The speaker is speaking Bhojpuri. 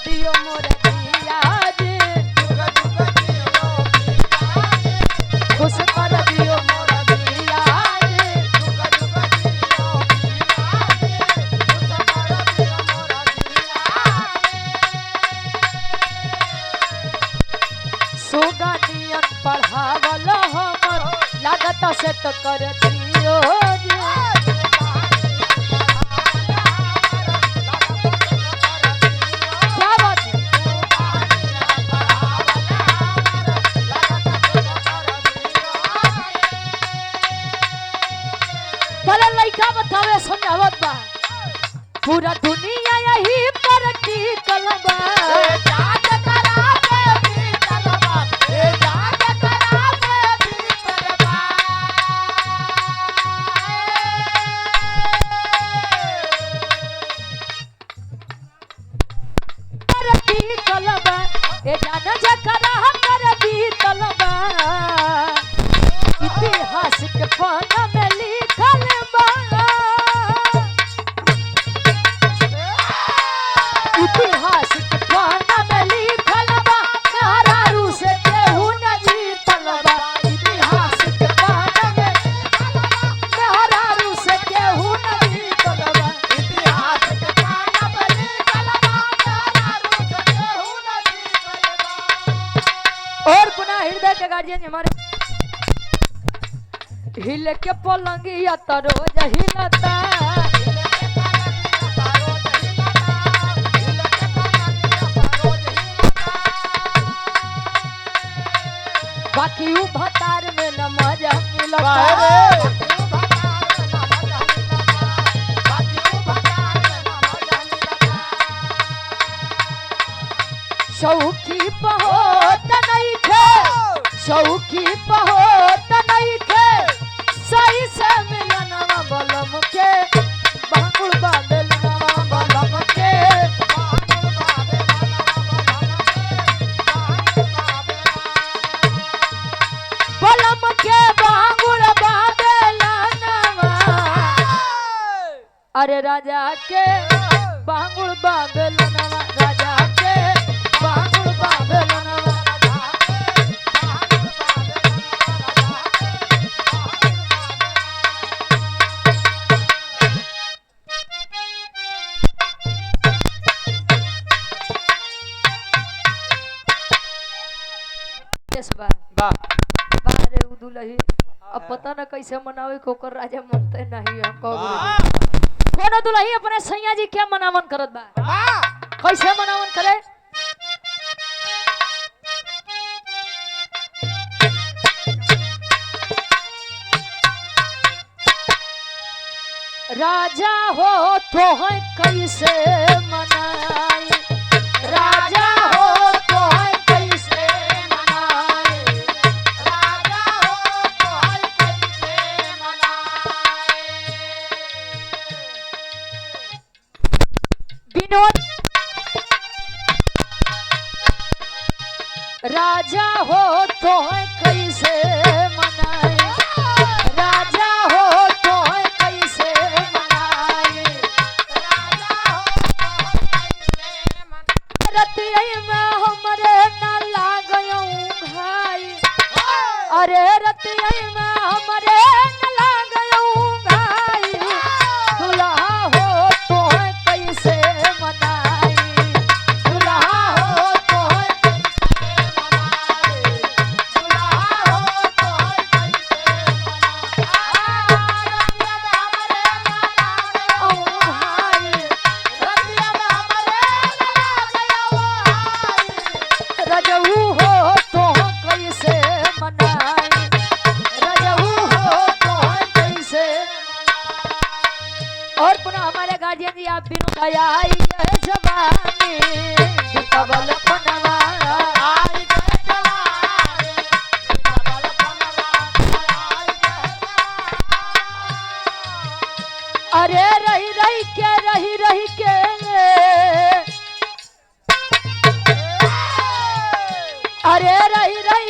दियो मोरा दिया रे खुश कर दियो मोरा दिया रे सुगनियन पढ़ावल हमर लागत से तो कर दियो रे बतावे समझावत बा पूरा दुनिया यही पर टिकल बा जाग करावे टिकल बा जाग करावे टिकल बा पर टिकल बा ए जान जकरा कर टिकल बा इतिहास के पन्ना में लिखल बा इतिहास के पन्ना में लिखल बा मेहरारू से केहू न जीतल बा इतिहास के पन्ना में मेहरारू से केहू न जीतल बा इतिहास के पन्ना में लिखल बा मेहरारू से केहू न जीतल बा। और पुनः हृदय के गार्जियन हमारे हिल के पलंगिया तो रोज हिलता बाकी उ भतार में न मजा मिलता शौकी पहोत नहीं थे शौकी पहोत नहीं थे सही से मिलनवा बलम के बांगुड़ बादलनवा बलम के बलम के बांगुड़ बादलनवा अरे राजा के बांगुड़ बादलनवा राजा के बांगुड़ बादलनवा बारे उदुलही अब पता न कैसे मनावे को कर राजा मनते नहीं हम कौन दुलही अपने सैया जी क्या मनावन करत बा कैसे मनावन करे राजा हो तो है कैसे मनाई राजा हो तो है कैसे मनाई राजा हो तो है कैसे मनाई विनोद राजा हो तो है कैसे मनाई राजा हो तो है कैसे मनाई राजा हो तो है कैसे मनाई रतिया में हमरे न लागयऊ भाई अरे रतिया में हमरे न लागयऊ भाई दुल्हा हो तो है कैसे मनाई दुल्हा हो तो है और पुनः हमारे गार्जियन जी आप बिनु आई जवानी बितबल पनवा आई जवानी बितबल पनवा अरे रही रही के अरे रही